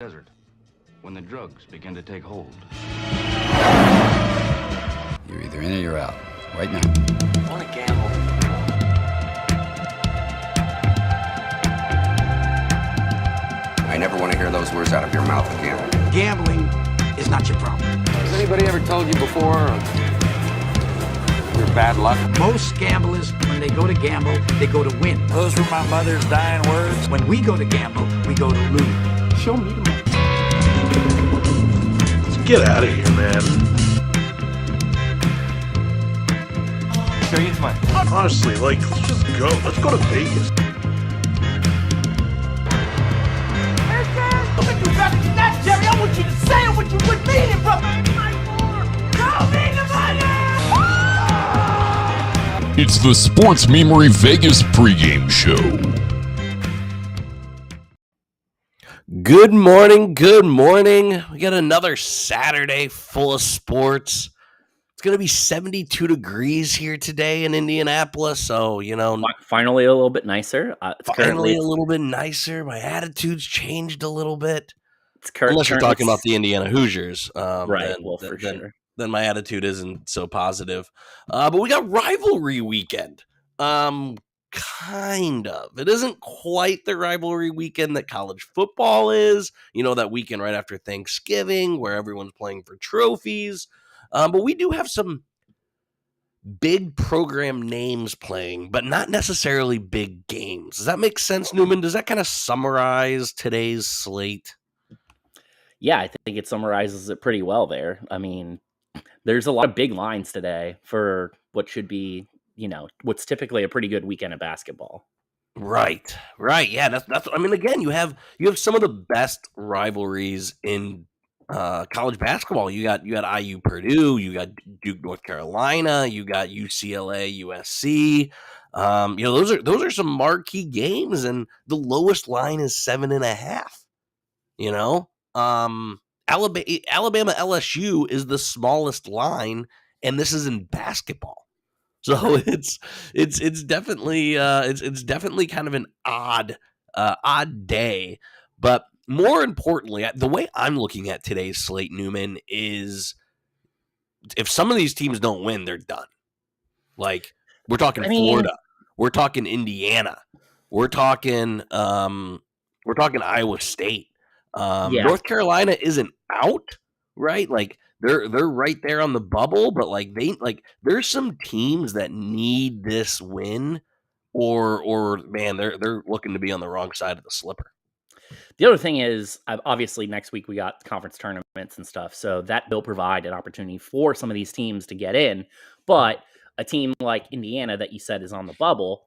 desert when the drugs begin to take hold. You're either in or you're out. Right now. I want to gamble. I never want to hear those words out of your mouth again. Gambling is not your problem. Has anybody ever told you before your bad luck? Most gamblers, when they go to gamble, they go to win. Those were my mother's dying words. When we go to gamble, we go to lose. Show me the money. Let's get out of here, man. Show you the money. Honestly, let's just go. Let's go to Vegas. Jerry, I want you to say it what you would mean it, brother. Show me the money! It's the Sports Memory Vegas pregame show. Good morning, good morning. We got another Saturday full of sports. It's going to be 72 degrees here today in Indianapolis, so, finally a little bit nicer. Finally a little bit nicer. My attitude's changed a little bit. Unless you're talking about the Indiana Hoosiers. Right, then, sure. Then my attitude isn't so positive. But we got rivalry weekend. Kind of. It isn't quite the rivalry weekend that college football is. That weekend right after Thanksgiving where everyone's playing for trophies. But we do have some big program names playing, but not necessarily big games. Does that make sense, Newman? Does that kind of summarize today's slate? Yeah, I think it summarizes it pretty well there. I mean, there's a lot of big lines today for what should be, what's typically a pretty good weekend of basketball. Right. Yeah, that's. I mean, again, you have some of the best rivalries in college basketball. You got IU Purdue, you got Duke North Carolina, you got UCLA USC. Those are some marquee games, and the lowest line is 7.5. Alabama LSU is the smallest line, and this is in basketball. So it's definitely kind of an odd day, but more importantly, the way I'm looking at today's slate, Newman, is if some of these teams don't win, they're done. Like, we're talking Florida, we're talking Indiana, we're talking Iowa State. North Carolina isn't out, right? Like they're right there on the bubble, but there's some teams that need this win, or man, they're looking to be on the wrong side of the slipper. The other thing is, obviously, next week we got conference tournaments and stuff, so that will provide an opportunity for some of these teams to get in. But a team like Indiana that you said is on the bubble,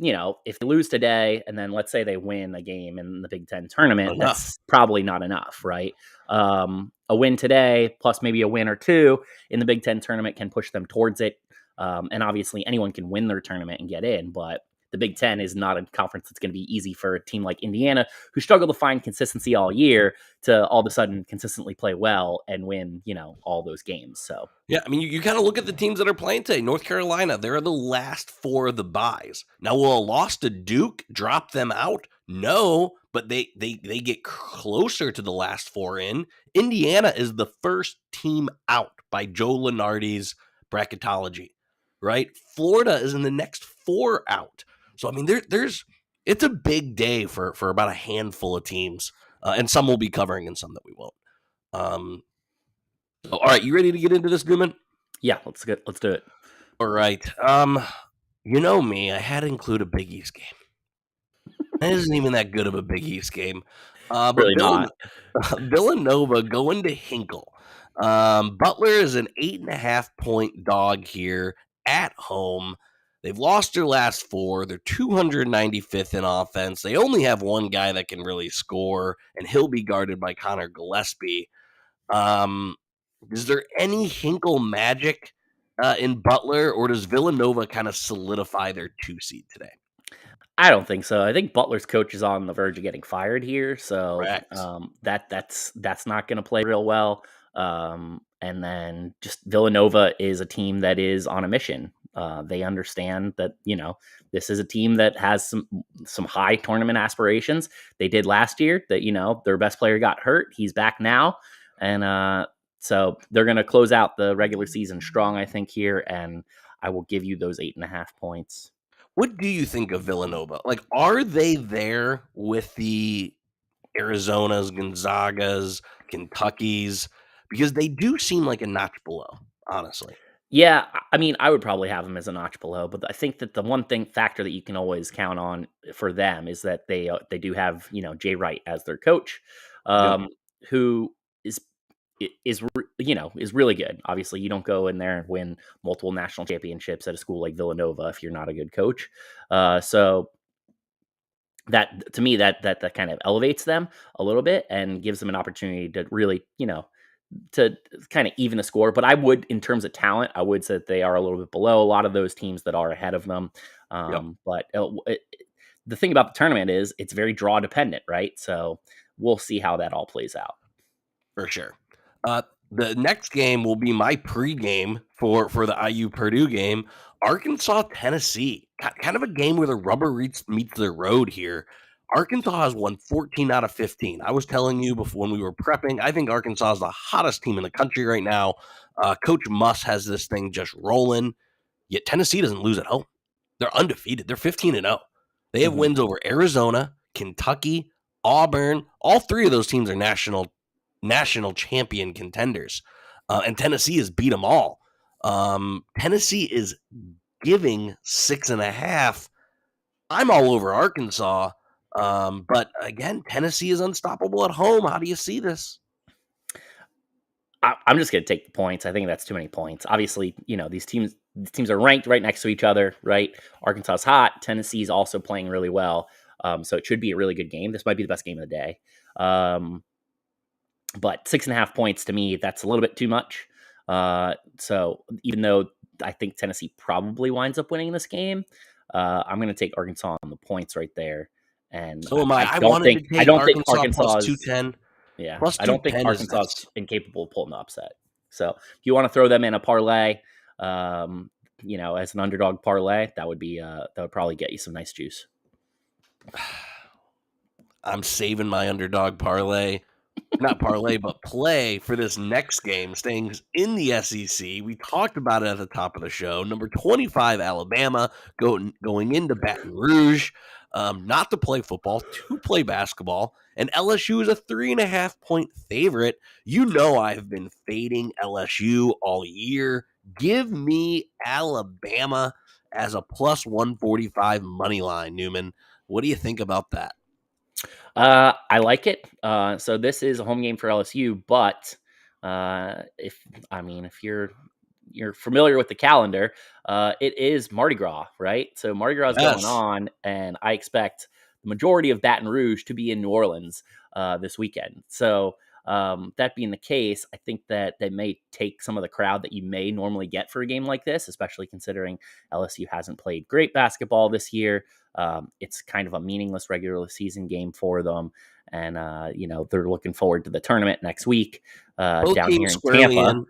if they lose today and then let's say they win a game in the Big Ten tournament, that's probably not enough, right? A win today plus maybe a win or two in the Big Ten tournament can push them towards it. And obviously anyone can win their tournament and get in, but the Big Ten is not a conference that's going to be easy for a team like Indiana, who struggle to find consistency all year, to all of a sudden consistently play well and win, all those games. So yeah, I mean, you kind of look at the teams that are playing today. North Carolina, they're the last four of the buys. Now, will a loss to Duke drop them out? No, but they get closer to the last four in. Indiana is the first team out by Joe Lunardi's bracketology, right? Florida is in the next four out. So, I mean, it's a big day for about a handful of teams, and some we'll be covering and some that we won't. All right, you ready to get into this, Newman? Yeah, let's do it. All right. You know me, I had to include a Big East game. It isn't even that good of a Big East game. But really not. Villanova going to Hinkle. Butler is an 8.5-point dog here at home. They've lost their last four. They're 295th in offense. They only have one guy that can really score, and he'll be guarded by Connor Gillespie. Is there any Hinkle magic in Butler, or does Villanova kind of solidify their 2 seed today? I don't think so. I think Butler's coach is on the verge of getting fired here, so that's not going to play real well. And then just Villanova is a team that is on a mission. They understand that, this is a team that has some high tournament aspirations. They did last year. That, their best player got hurt. He's back now, and so they're going to close out the regular season strong, I think, here, and I will give you those 8.5 points. What do you think of Villanova? Like, are they there with the Arizonas, Gonzagas, Kentuckys? Because they do seem like a notch below, honestly. Yeah, I mean, I would probably have them as a notch below, but I think that the one factor that you can always count on for them is that they do have Jay Wright as their coach, who is is really good. Obviously, you don't go in there and win multiple national championships at a school like Villanova if you're not a good coach. So that, to me, that kind of elevates them a little bit and gives them an opportunity to really to kind of even the score. But I would, in terms of talent, I would say that they are a little bit below a lot of those teams that are ahead of them. But the thing about the tournament is it's very draw dependent, right? So we'll see how that all plays out. For sure. The next game will be my pregame for the IU Purdue game. Arkansas, Tennessee. Kind of a game where the rubber meets the road here. Arkansas has won 14 out of 15. I was telling you before when we were prepping, I think Arkansas is the hottest team in the country right now. Coach Muss has this thing just rolling, yet Tennessee doesn't lose at home. They're undefeated. They're 15-0. They have wins over Arizona, Kentucky, Auburn. All three of those teams are national champion contenders. And Tennessee has beat them all. Tennessee is giving 6.5. I'm all over Arkansas. But again, Tennessee is unstoppable at home. How do you see this? I'm just going to take the points. I think that's too many points. Obviously, these teams are ranked right next to each other, right? Arkansas's hot. Tennessee's also playing really well. So it should be a really good game. This might be the best game of the day. But 6.5 points, to me, that's a little bit too much. So even though I think Tennessee probably winds up winning this game, I'm going to take Arkansas on the points right there. And so am I. I don't think Arkansas plus 210. Yeah, I don't think Arkansas is incapable of pulling the upset. So if you want to throw them in a parlay, as an underdog parlay, that would probably get you some nice juice. I'm saving my underdog parlay. Not parlay, but play for this next game, staying in the SEC. We talked about it at the top of the show. Number 25, Alabama, going into Baton Rouge, not to play football, to play basketball. And LSU is a 3.5-point favorite. I've been fading LSU all year. Give me Alabama as a plus 145 money line, Newman. What do you think about that? I like it. So this is a home game for LSU, but if you're familiar with the calendar, it is Mardi Gras, right? So Mardi Gras is going on, and I expect the majority of Baton Rouge to be in New Orleans this weekend. So that being the case, I think that they may take some of the crowd that you may normally get for a game like this, especially considering LSU hasn't played great basketball this year. It's kind of a meaningless regular season game for them. And, they're looking forward to the tournament next week down here in Tampa.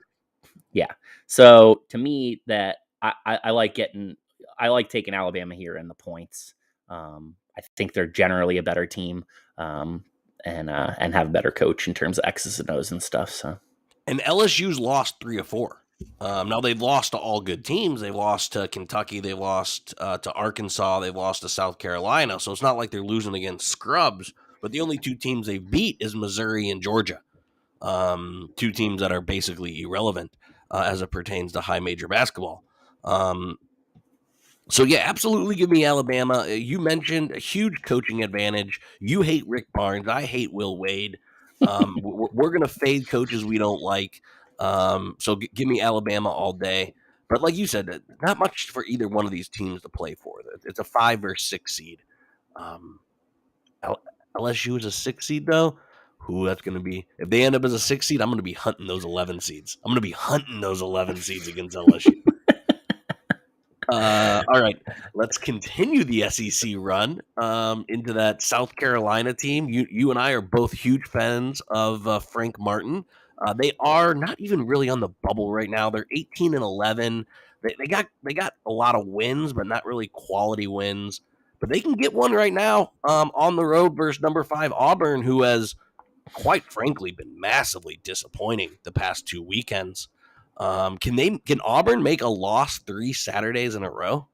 Yeah. So to me, that I like taking Alabama here in the points. I think they're generally a better team. And have a better coach in terms of X's and O's and stuff. So, and LSU's lost 3 of 4. Now they've lost to all good teams. They've lost to Kentucky. They lost to Arkansas. They've lost to South Carolina. So it's not like they're losing against scrubs. But the only 2 teams they've beat is Missouri and Georgia. 2 teams that are basically irrelevant as it pertains to high major basketball. So, yeah, absolutely give me Alabama. You mentioned a huge coaching advantage. You hate Rick Barnes. I hate Will Wade. We're going to fade coaches we don't like. So give me Alabama all day. But like you said, not much for either one of these teams to play for. It's a 5 or 6 seed. LSU is a 6 seed, though. That's going to be – if they end up as a 6 seed, I'm going to be hunting those 11 seeds. I'm going to be hunting those 11 seeds against LSU. All right, let's continue the SEC run into that South Carolina team. You and I are both huge fans of Frank Martin. They are not even really on the bubble right now. They're 18-11. They got a lot of wins, but not really quality wins. But they can get one right now on the road versus number 5 Auburn, who has, quite frankly, been massively disappointing the past 2 weekends. Can Auburn make a loss 3 Saturdays in a row?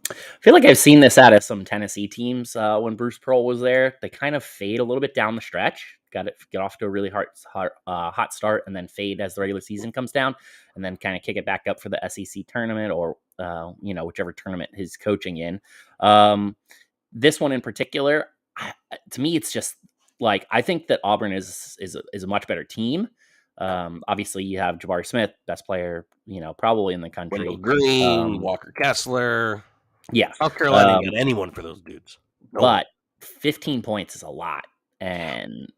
I feel like I've seen this out of some Tennessee teams when Bruce Pearl was there. They kind of fade a little bit down the stretch. Get off to a really hot start, and then fade as the regular season comes down, and then kind of kick it back up for the SEC tournament or whichever tournament he's coaching in. This one in particular, to me, it's just like I think that Auburn is a much better team. Obviously, you have Jabari Smith, best player, probably in the country. Wendell Green, Walker Kessler. Yeah, South Carolina ain't got anyone for those dudes. Nope. But 15 points is a lot, and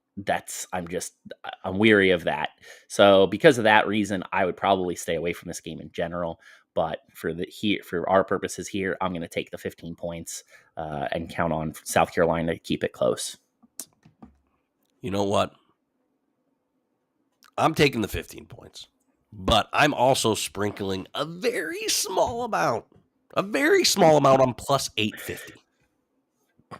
I'm weary of that. So because of that reason, I would probably stay away from this game in general. But for our purposes here, I'm going to take the 15 points and count on South Carolina to keep it close. You know what? I'm taking the 15 points, but I'm also sprinkling a very small amount on plus 850.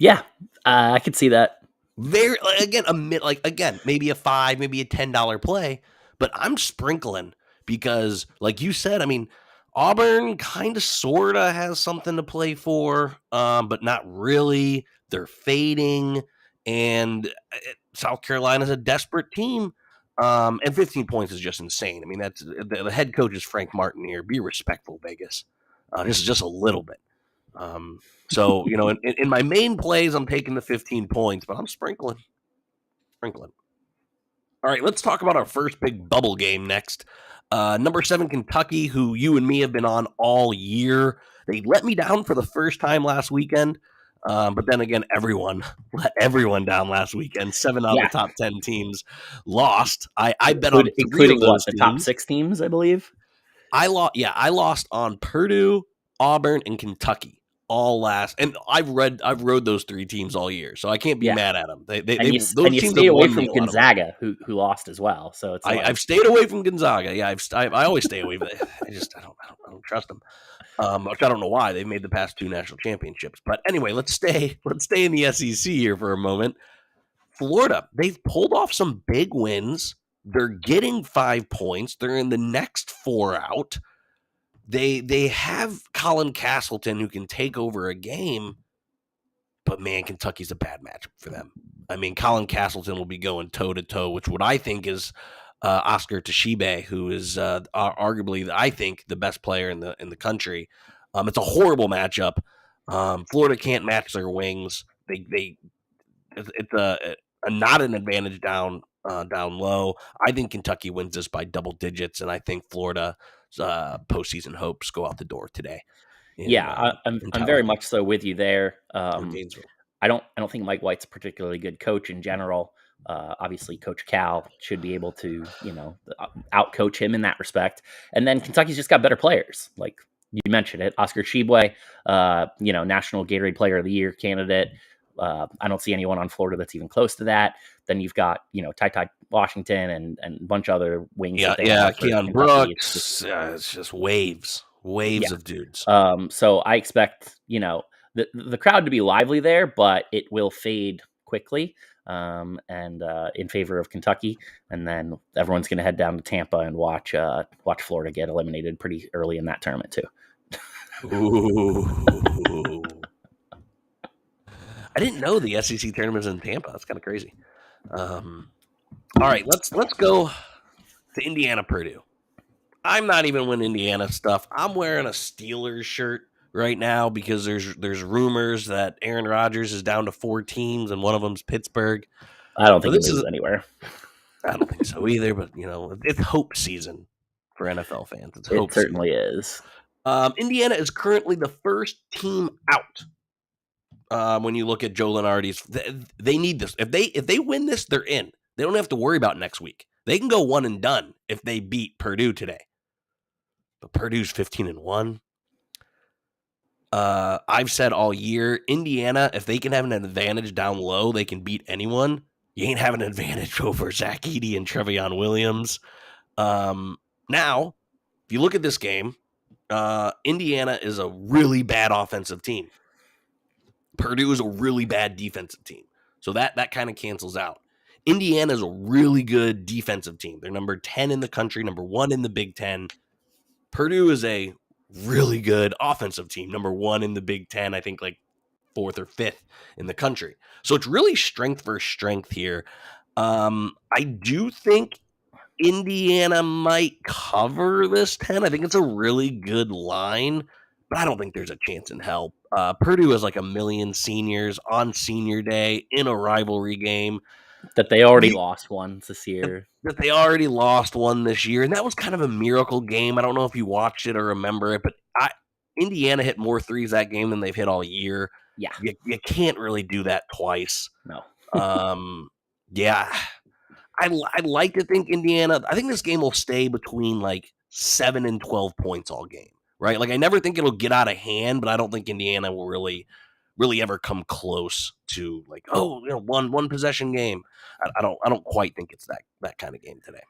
Yeah, I could see that. Maybe a $5, maybe a $10 play, but I'm sprinkling because, like you said, I mean, Auburn kind of sort of has something to play for, but not really. They're fading, and South Carolina's a desperate team. And 15 points is just insane. I mean, that's the head coach is Frank Martin here. Be respectful, Vegas. This is just a little bit. So, in my main plays, I'm taking the 15 points, but I'm sprinkling. All right, let's talk about our first big bubble game next. Number 7, Kentucky, who you and me have been on all year. They let me down for the first time last weekend. But then again, everyone let everyone down last weekend. 7 out of the top 10 teams lost. I bet on 3 including of those the teams. top 6 teams, I believe. I lost on Purdue, Auburn, and Kentucky all last. And I've rode those 3 teams all year, so I can't be mad at them. You stay away from Gonzaga, who lost as well. So it's I've stayed away from Gonzaga. Yeah, I always stay away from it. I don't trust them. Which I don't know why. They've made the past 2 national championships. But anyway, let's stay in the SEC here for a moment. Florida, they've pulled off some big wins. They're getting 5 points. They're in the next 4 out. They have Colin Castleton who can take over a game, but man, Kentucky's a bad matchup for them. I mean, Colin Castleton will be going toe-to-toe, which what I think is Oscar Toshibe, who is arguably, I think, the best player in the country. It's a horrible matchup. Florida can't match their wings. It's a not an advantage down low. I think Kentucky wins this by double digits, and I think Florida's postseason hopes go out the door today. I'm very much so with you there. Gainesville. I don't think Mike White's a particularly good coach in general. Obviously, Coach Cal should be able to, out-coach him in that respect. And then Kentucky's just got better players. Like you mentioned it, Oscar Tshiebwe, National Gatorade Player of the Year candidate. I don't see anyone on Florida that's even close to that. Then you've got, Ty Washington and a bunch of other wings. Keon Brooks. It's just waves of dudes. So I expect, the crowd to be lively there, but it will fade quickly. And in favor of Kentucky, and then everyone's going to head down to Tampa and watch Florida get eliminated pretty early in that tournament too. Ooh. I didn't know the SEC tournament was in Tampa. That's kind of crazy. All right, let's go to Indiana Purdue. I'm not even winning Indiana stuff. I'm wearing a Steelers shirt right now because there's rumors that Aaron Rodgers is down to 4 teams and one of them's Pittsburgh. I don't think this is anywhere. I don't think so either, but it's hope season for NFL fans. It certainly is. Indiana is currently the first team out. When you look at Joe Lunardi's, they need this. If they win this, they're in. They don't have to worry about next week. They can go 1 and done if they beat Purdue today. But Purdue's 15-1. I've said all year, Indiana, if they can have an advantage down low, they can beat anyone. You ain't having an advantage over Zach Edey and Trevion Williams. Now, if you look at this game, Indiana is a really bad offensive team. Purdue is a really bad defensive team. So that kind of cancels out. Indiana is a really good defensive team. They're number 10 in the country, number 1 in the Big Ten. Purdue is a really good offensive team, number 1 in the Big Ten, I think like 4th or 5th in the country. So it's really strength versus strength here. I do think Indiana might cover this 10. I think it's a really good line, but I don't think there's a chance in hell. Purdue has like a million seniors on senior day in a rivalry game. That they already lost one this year. That they already lost one this year, and that was kind of a miracle game. I don't know if you watched it or remember it, but Indiana hit more threes that game than they've hit all year. Yeah. You can't really do that twice. No. Yeah. I'd like to think Indiana, I think this game will stay between like 7 and 12 points all game, right? Like I never think it'll get out of hand, but I don't think Indiana will really ever come close to like, one possession game. I don't quite think it's that kind of game today.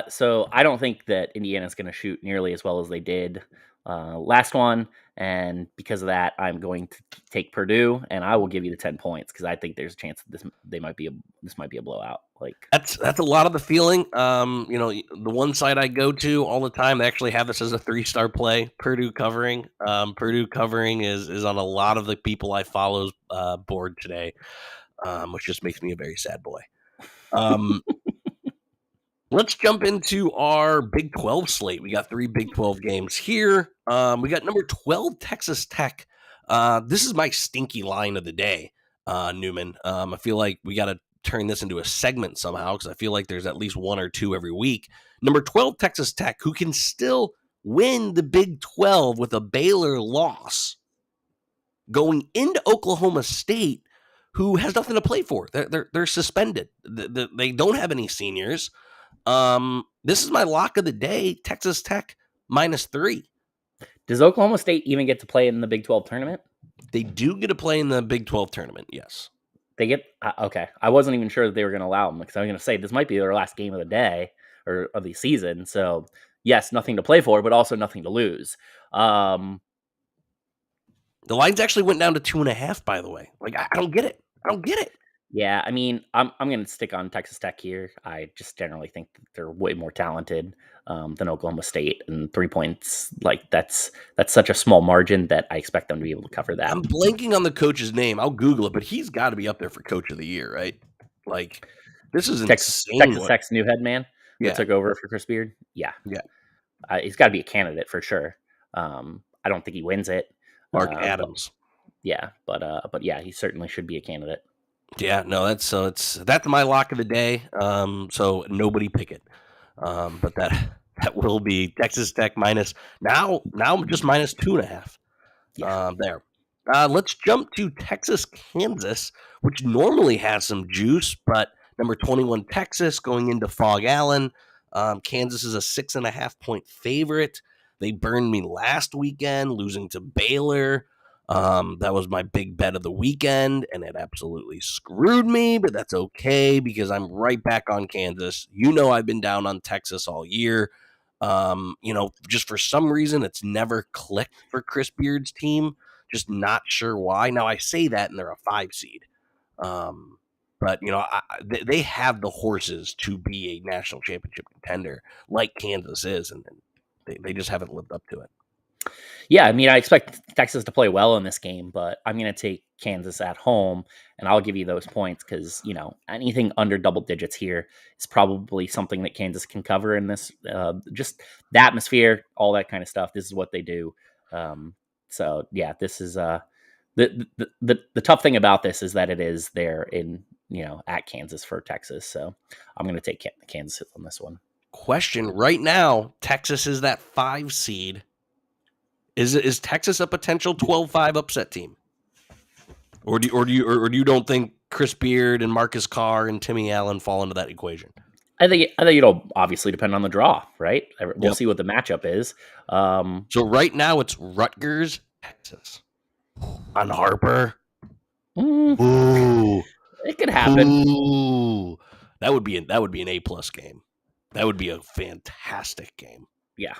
So I don't think that Indiana's going to shoot nearly as well as they did last one, and because of that, I'm going to take Purdue, and I will give you the 10 points because I think there's a chance that this might be a blowout. Like that's a lot of the feeling. The one side I go to all the time, they actually have this as a 3-star play. Purdue covering. Purdue covering is on a lot of the people I follow's board today, which just makes me a very sad boy. Let's jump into our Big 12 slate. We got 3 Big 12 games here. We got number 12, Texas Tech. This is my stinky line of the day, Newman. I feel like we got to turn this into a segment somehow because I feel like there's at least 1 or 2 every week. Number 12, Texas Tech, who can still win the Big 12 with a Baylor loss, going into Oklahoma State, who has nothing to play for. They're suspended. They don't have any seniors. This is my lock of the day, Texas Tech -3. Does Oklahoma State even get to play in the Big 12 tournament? They do get to play in the Big 12 tournament, yes. They get okay. I wasn't even sure that they were going to allow them because I was going to say this might be their last game of the day or of the season. So yes, nothing to play for, but also nothing to lose. The lines actually went down to 2.5. By the way, like I don't get it. Yeah, I mean, I'm going to stick on Texas Tech here. I just generally think that they're way more talented than Oklahoma State, and 3 points, like that's such a small margin that I expect them to be able to cover that. I'm blanking on the coach's name. I'll Google it, but he's got to be up there for Coach of the Year, right? Like this is insane. Texas Tech's new head man that took over for Chris Beard. Yeah. He's got to be a candidate for sure. I don't think he wins it. Mark Adams. Yeah, but yeah, he certainly should be a candidate. Yeah, no, that's my lock of the day. So nobody pick it. But that will be Texas Tech minus now just -2.5. There. Let's jump to Texas, Kansas, which normally has some juice, but number 21 Texas going into Fog Allen. Kansas is a 6.5 point favorite. They burned me last weekend, losing to Baylor. That was my big bet of the weekend, and it absolutely screwed me, but that's okay because I'm right back on Kansas. I've been down on Texas all year. Just for some reason, it's never clicked for Chris Beard's team. Just not sure why. Now, I say that, and they're a 5 seed. But, they have the horses to be a national championship contender like Kansas is, and they just haven't lived up to it. Yeah, I mean, I expect Texas to play well in this game, but I'm going to take Kansas at home, and I'll give you those points because, anything under double digits here is probably something that Kansas can cover in this, just the atmosphere, all that kind of stuff. This is what they do. So, yeah, this is the tough thing about this is that it is there in, at Kansas for Texas. So I'm going to take Kansas on this one. Question right now, Texas is that 5 seed. Is Texas a potential 12-5 upset team? Or do you don't think Chris Beard and Marcus Carr and Timmy Allen fall into that equation? I think it'll obviously depend on the draw, right? We'll see what the matchup is. So right now it's Rutgers, Texas. On Harper. Mm. Ooh. It could happen. Ooh, that would be an A+ game. That would be a fantastic game. Yeah.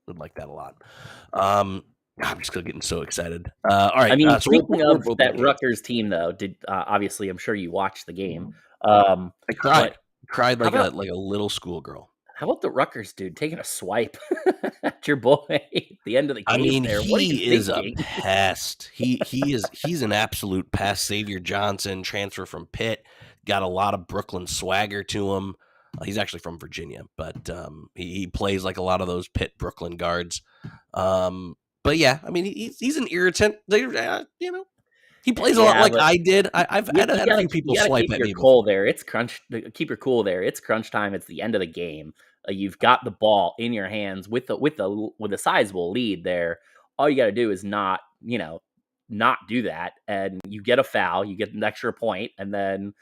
Would like that a lot. I'm just getting so excited. All right. I mean, so we're speaking of both that in games. Rutgers team, though, did obviously I'm sure you watched the game. I cried. But Cried like about- a little schoolgirl. how about the Rutgers dude taking a swipe at your boy at the end of the game? I mean, there, what are you he is a thinking? pest. He's an absolute pest. Xavier Johnson, transfer from Pitt, got a lot of Brooklyn swagger to him. He's actually from Virginia, but he plays like a lot of those Pitt Brooklyn guards. But yeah, I mean, he's an irritant. He plays a lot like I did. I've had a few people swipe at me. Keep your cool there. It's crunch time. It's the end of the game. You've got the ball in your hands with a sizable lead there. All you got to do is not do that, and you get a foul. You get an extra point, and then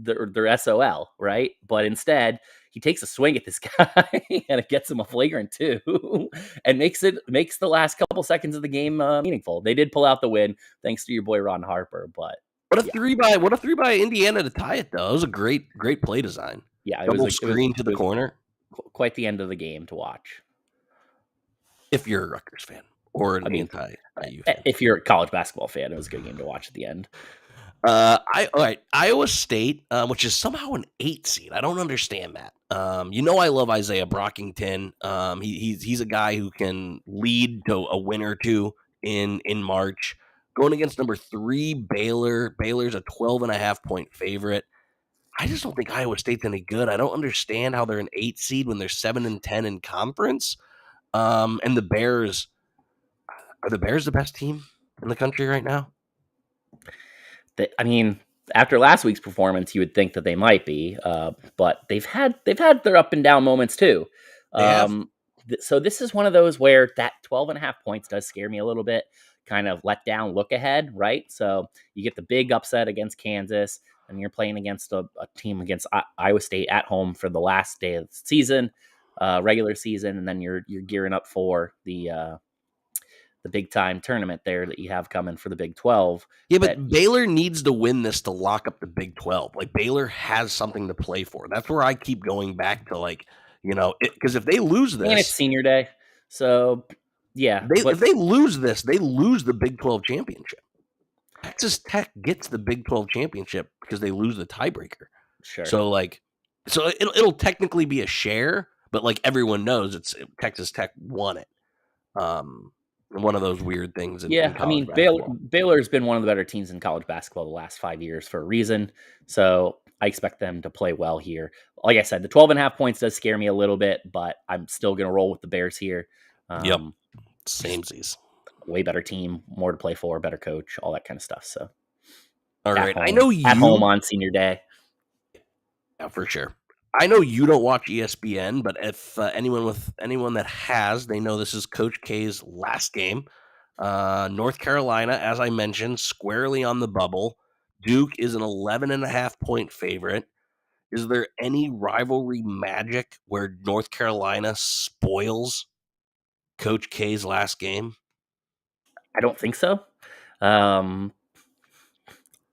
they're SOL, right? But instead, he takes a swing at this guy and it gets him a flagrant 2 and makes the last couple seconds of the game meaningful. They did pull out the win thanks to your boy Ron Harper, but what a three by Indiana to tie it though. It was a great play design. Yeah, it was screen to the corner. Quite the end of the game to watch. If you're a Rutgers fan or an anti-IU fan. If you're a college basketball fan, it was a good game to watch at the end. All right, Iowa State, which is somehow an 8 seed. I don't understand that. I love Isaiah Brockington. He's a guy who can lead to a win or two in March. Going against number 3 Baylor. Baylor's a 12.5 point favorite. I just don't think Iowa State's any good. I don't understand how they're an 8 seed when they're 7-10 in conference. And the Bears, are the Bears the best team in the country right now? I mean, after last week's performance, you would think that they might be, but they've had their up and down moments too. So this is one of those where that 12.5 points does scare me a little bit. Kind of let down look ahead, right? So you get the big upset against Kansas, and you're playing against a team against Iowa State at home for the last day of the season, regular season, and then you're gearing up for the big time tournament there that you have coming for the Big 12. Yeah, but Baylor needs to win this to lock up the Big 12. Like, Baylor has something to play for. That's where I keep going back to, because if they lose this, and it's senior day, so yeah, if they lose this, they lose the Big 12 championship. Texas Tech gets the Big 12 championship because they lose the tiebreaker. Sure. So it'll technically be a share, but everyone knows Texas Tech won it. One of those weird things. In I mean, Baylor's been one of the better teams in college basketball the last 5 years for a reason. So I expect them to play well here. Like I said, the 12.5 points does scare me a little bit, but I'm still going to roll with the Bears here. Yep. Samesies. Way better team, more to play for, better coach, all that kind of stuff. So, all right. Home, I know you at home on senior day. Yeah, for sure. I know you don't watch ESPN, but if anyone that has, they know this is Coach K's last game. North Carolina, as I mentioned, squarely on the bubble. Duke is an 11.5 point favorite. Is there any rivalry magic where North Carolina spoils Coach K's last game? I don't think so.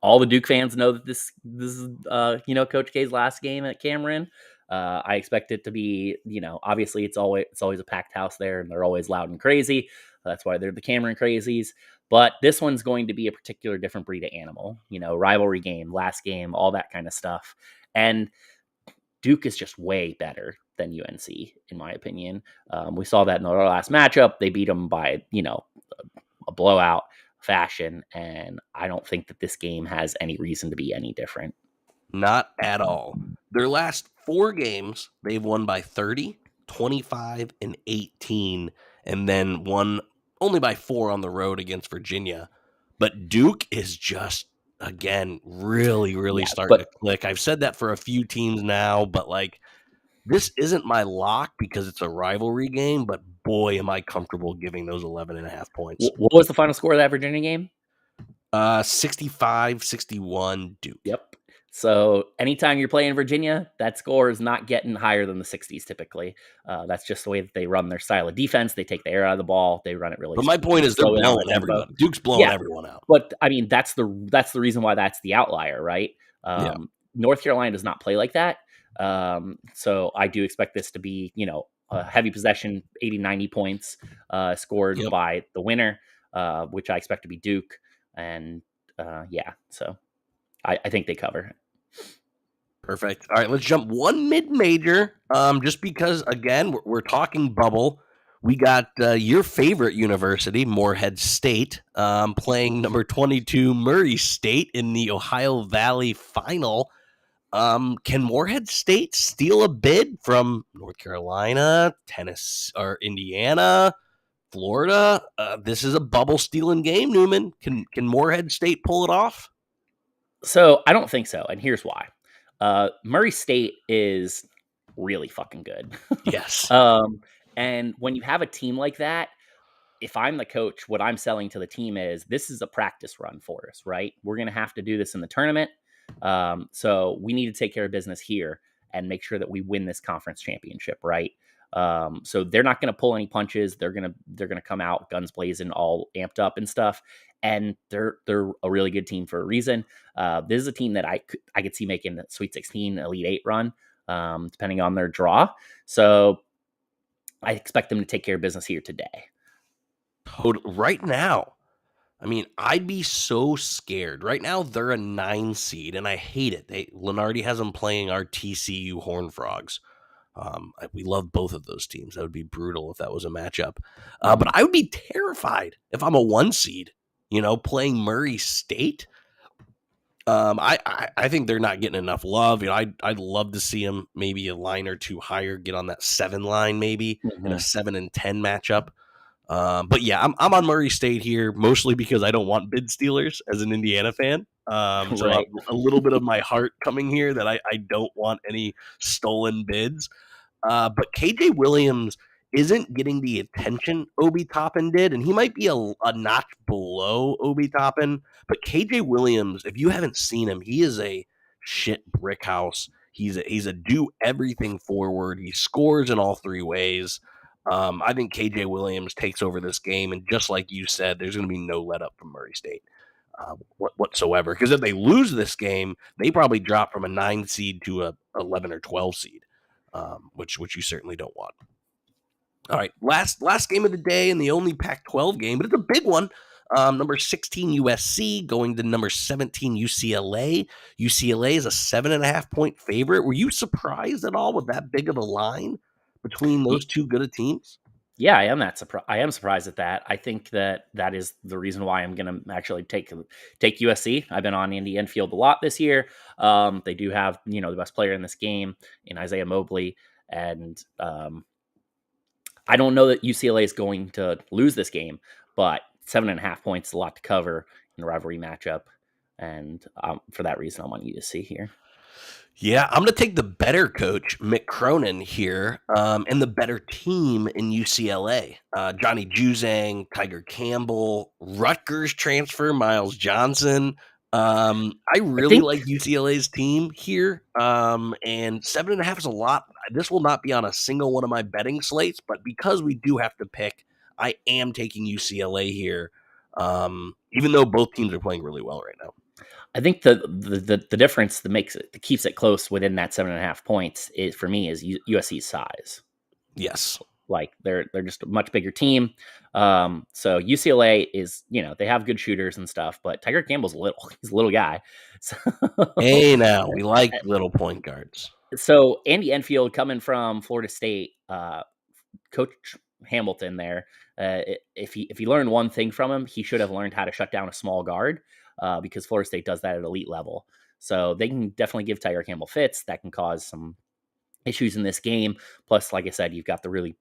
All the Duke fans know that this is Coach K's last game at Cameron. I expect it to be, obviously it's always a packed house there, and they're always loud and crazy. That's why they're the Cameron Crazies. But this one's going to be a particular different breed of animal. Rivalry game, last game, all that kind of stuff. And Duke is just way better than UNC, in my opinion. We saw that in our last matchup. They beat them by, a blowout fashion, and I don't think that this game has any reason to be any different. Not at all. Their last 4 games, they've won by 30, 25, and 18, and then won only by 4 on the road against Virginia. But Duke is just, again, really starting to click. I've said that for a few teams now, but this isn't my lock because it's a rivalry game, but boy, am I comfortable giving those 11.5 points. What was the final score of that Virginia game? 65-61 Duke. Yep. So anytime you're playing Virginia, that score is not getting higher than the 60s typically. That's just the way that they run their style of defense. They take the air out of the ball. They run it really. But my point is, they're slow in on the blowing tempo. everyone. Duke's blowing everyone out. But I mean, that's the reason why that's the outlier, right? North Carolina does not play like that. So I do expect this to be, a heavy possession, 80, 90 points scored by the winner, which I expect to be Duke. And so I think they cover. Perfect. All right, let's jump one mid-major. Just because, again, we're talking bubble. We got your favorite university, Morehead State, playing number 22 Murray State in the Ohio Valley Final. Can Morehead State steal a bid from North Carolina, Tennessee, or Indiana, Florida? This is a bubble stealing game, Newman. Can Morehead State pull it off? So I don't think so, and here's why. Murray State is really fucking good. Yes. And when you have a team like that, if I'm the coach, what I'm selling to the team is this is a practice run for us, right? We're going to have to do this in the tournament. So we need to take care of business here and make sure that we win this conference championship, right? So they're not going to pull any punches. They're going to come out guns blazing, all amped up and stuff. And they're a really good team for a reason. This is a team that I could see making the Sweet 16, Elite 8 run, depending on their draw. So I expect them to take care of business here today. Right now, I mean, I'd be so scared. Right now, they're a 9 seed, and I hate it. Lenardi has them playing our TCU Horned Frogs. We love both of those teams. That would be brutal if that was a matchup. But I would be terrified if I'm a 1 seed, playing Murray State. I think they're not getting enough love. I'd love to see them maybe a line or two higher, get on that 7 line maybe in a 7 and 10 matchup. But yeah, I'm on Murray State here, mostly because I don't want bid stealers as an Indiana fan. So Right. a little bit of my heart coming here that I don't want any stolen bids. But KJ Williams isn't getting the attention Obi Toppin did, and he might be a notch below Obi Toppin. But KJ Williams, if you haven't seen him, he is a shit brick house. He's a do everything forward. He scores in all 3 ways. I think KJ Williams takes over this game, and just like you said, there's going to be no let up from Murray State whatsoever. Because if they lose this game, they probably drop from a 9 seed to a 11 or 12 seed, which you certainly don't want. All right, last game of the day and the only Pac-12 game, but it's a big one. Number 16 USC going to number 17 UCLA. UCLA is a 7.5 point favorite. Were you surprised at all with that big of a line between those two good teams? Yeah, I am surprised at that. I think that is the reason why I'm going to actually take USC. I've been on Indy Enfield a lot this year. They do have the best player in this game in Isaiah Mobley, and I don't know that UCLA is going to lose this game, but 7.5 points is a lot to cover in a rivalry matchup, and for that reason, I'm on USC here. Yeah, I'm going to take the better coach, Mick Cronin, here, and the better team in UCLA. Johnny Juzang, Tiger Campbell, Rutgers transfer, Miles Johnson. I really like UCLA's team here, and 7.5 is a lot. This will not be on a single one of my betting slates, but because we do have to pick, I am taking UCLA here, even though both teams are playing really well right now. I think the difference that keeps it close within that 7.5 points is for me is USC's size. Yes, like they're just a much bigger team. So UCLA is they have good shooters and stuff, but Tiger Campbell's little. He's a little guy. So, hey, now we like little point guards. So Andy Enfield coming from Florida State, Coach Hamilton there. If he learned one thing from him, he should have learned how to shut down a small guard. Because Florida State does that at elite level. So they can definitely give Tiger Campbell fits. That can cause some issues in this game. Plus, like I said, you've got the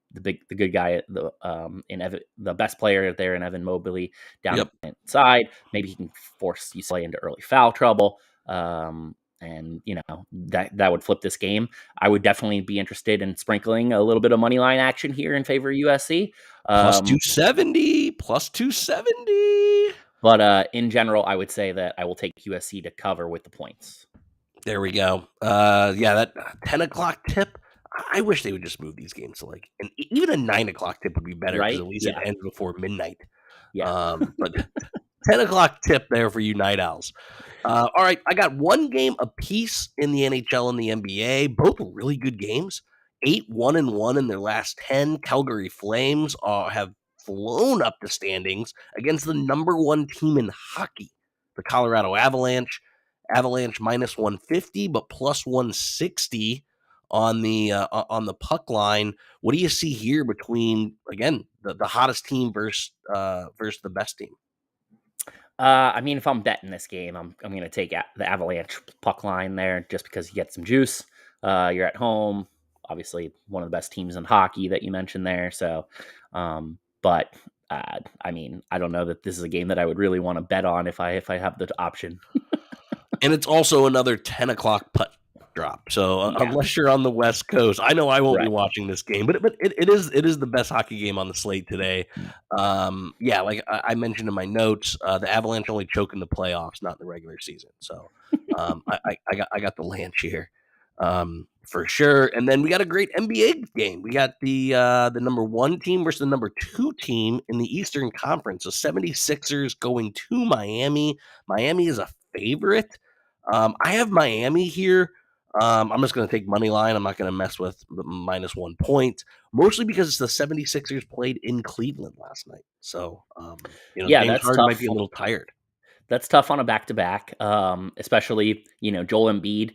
good guy, the best player there in Evan Mobley down the side. Maybe he can force UCLA into early foul trouble. And that would flip this game. I would definitely be interested in sprinkling a little bit of money line action here in favor of USC. Plus 270. But in general, I would say that I will take USC to cover with the points. There we go. Yeah, that 10 o'clock tip. I wish they would just move these games to like, and even a 9 o'clock tip would be better because Right? at least it Yeah. ends before midnight. Yeah. But 10 o'clock tip there for you night owls. All right, I got one game apiece in the NHL and the NBA. Both really good games. 8-1-1 in their last 10. Calgary Flames have flown up the standings against the number one team in hockey, the Colorado Avalanche. Avalanche minus 150, but plus 160 on the puck line. What do you see here between again the hottest team versus the best team? I mean, if I'm betting this game, I'm going to take the Avalanche puck line there just because you get some juice. You're at home, obviously one of the best teams in hockey that you mentioned there. So, but I mean, I don't know that this is a game that I would really want to bet on if I have the option. And it's also another 10 o'clock putt drop. So Yeah. unless you're on the West Coast, I know I won't be Right. watching this game, but it is the best hockey game on the slate today. Yeah, like I mentioned in my notes, the Avalanche only choke in the playoffs, not in the regular season. So I got the Lanch here for sure. And then we got a great NBA game. We got the number one team versus the number two team in the Eastern Conference. So 76ers going to Miami. Miami is a favorite. I have Miami here. I'm just going to take money line. I'm not going to mess with the minus 1 point, mostly because the 76ers played in Cleveland last night. So, Yeah, James that's Harden tough. might be a little tired. That's tough on a back-to-back, especially, Joel Embiid.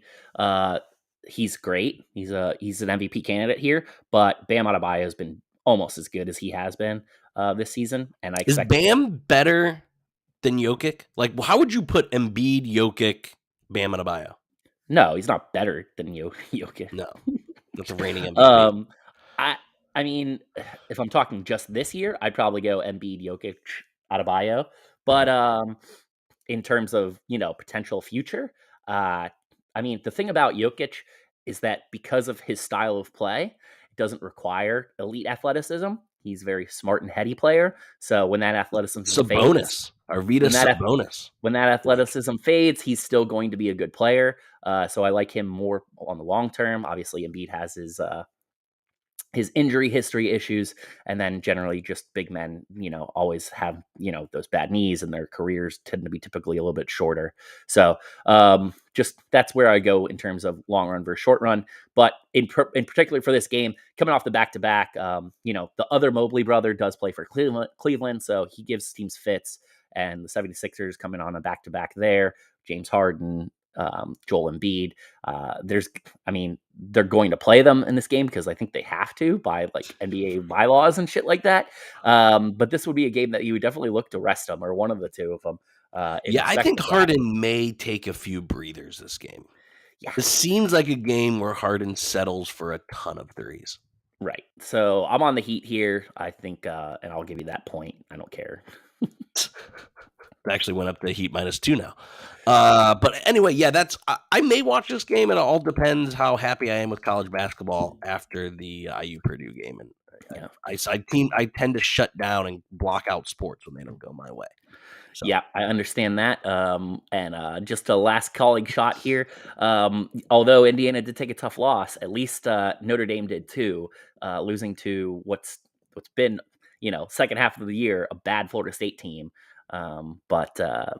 He's great. He's an MVP candidate here, but Bam Adebayo has been almost as good as he has been this season, and I Is expect Bam better than Jokic? Like, how would you put Embiid, Jokic, Bam Adebayo? No, he's not better than Jokic. No, that's a reigning MVP. I mean, if I'm talking just this year, I'd probably go Embiid, Jokic, Adebayo. But in terms of potential future, I mean, the thing about Jokic is that because of his style of play, it doesn't require elite athleticism. He's a very smart and heady player. So when that athleticism fades, Sabonis. when that athleticism fades, he's still going to be a good player. So I like him more on the long term. Obviously, Embiid has his injury history issues, and then generally just big men, always have, those bad knees, and their careers tend to be typically a little bit shorter. So just that's where I go in terms of long run versus short run. But in particular for this game, coming off the back-to-back, the other Mobley brother does play for Cleveland, so he gives teams fits, and the 76ers coming on a back-to-back there, James Harden, Joel Embiid. They're going to play them in this game because I think they have to by like NBA bylaws and shit like that. But this would be a game that you would definitely look to rest them, or one of the two of them. I think Harden may take a few breathers this game. Yeah, this seems like a game where Harden settles for a ton of threes. Right. So I'm on the Heat here, I think, and I'll give you that point. I don't care. It actually went up to Heat -2 now. But anyway, yeah, I may watch this game, and it all depends how happy I am with college basketball after the IU Purdue game. And Yeah. I tend to shut down and block out sports when they don't go my way. So. Yeah, I understand that. And just a last calling shot here. Although Indiana did take a tough loss, at least Notre Dame did too, losing to what's been, second half of the year, a bad Florida State team. But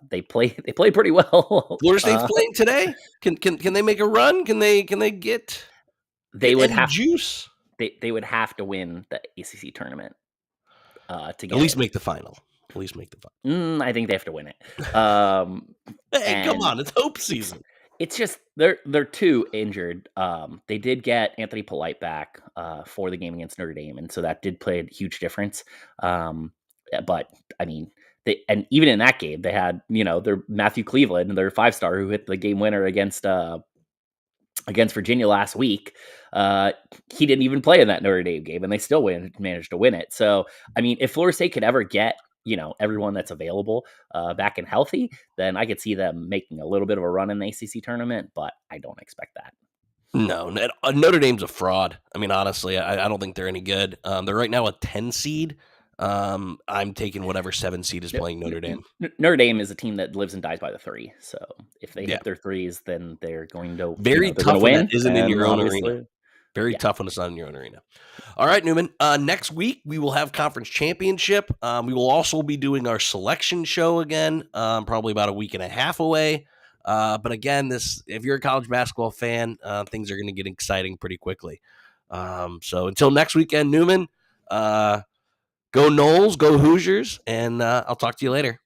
they play pretty well. Florida State's playing today. Can they make a run? Can they get? They would have juice. They would have to win the ACC tournament to get at least make the final. At least make the final. I think they have to win it. Hey, come on! It's hope season. It's just they're too injured. They did get Anthony Polite back for the game against Notre Dame, and so that did play a huge difference. But I mean. And even in that game, they had, their Matthew Cleveland, their 5-star who hit the game winner against Virginia last week. He didn't even play in that Notre Dame game, and they still managed to win it. So, I mean, if Florida State could ever get, everyone that's available back and healthy, then I could see them making a little bit of a run in the ACC tournament, but I don't expect that. No, Notre Dame's a fraud. I mean, honestly, I don't think they're any good. They're right now a 10 seed. I'm taking whatever 7 seed is playing Notre Dame. Notre Dame is a team that lives and dies by the 3. So if they Yeah. hit their threes, then they're going to Very they're tough gonna when win. that isn't in your own obviously- arena. Very Yeah. tough when it's not in your own arena. All right, Newman. Next week, we will have conference championship. We will also be doing our selection show again, probably about a week and a half away. But again, if you're a college basketball fan, things are going to get exciting pretty quickly. So until next weekend, Newman, go Noles, go Hoosiers, and I'll talk to you later.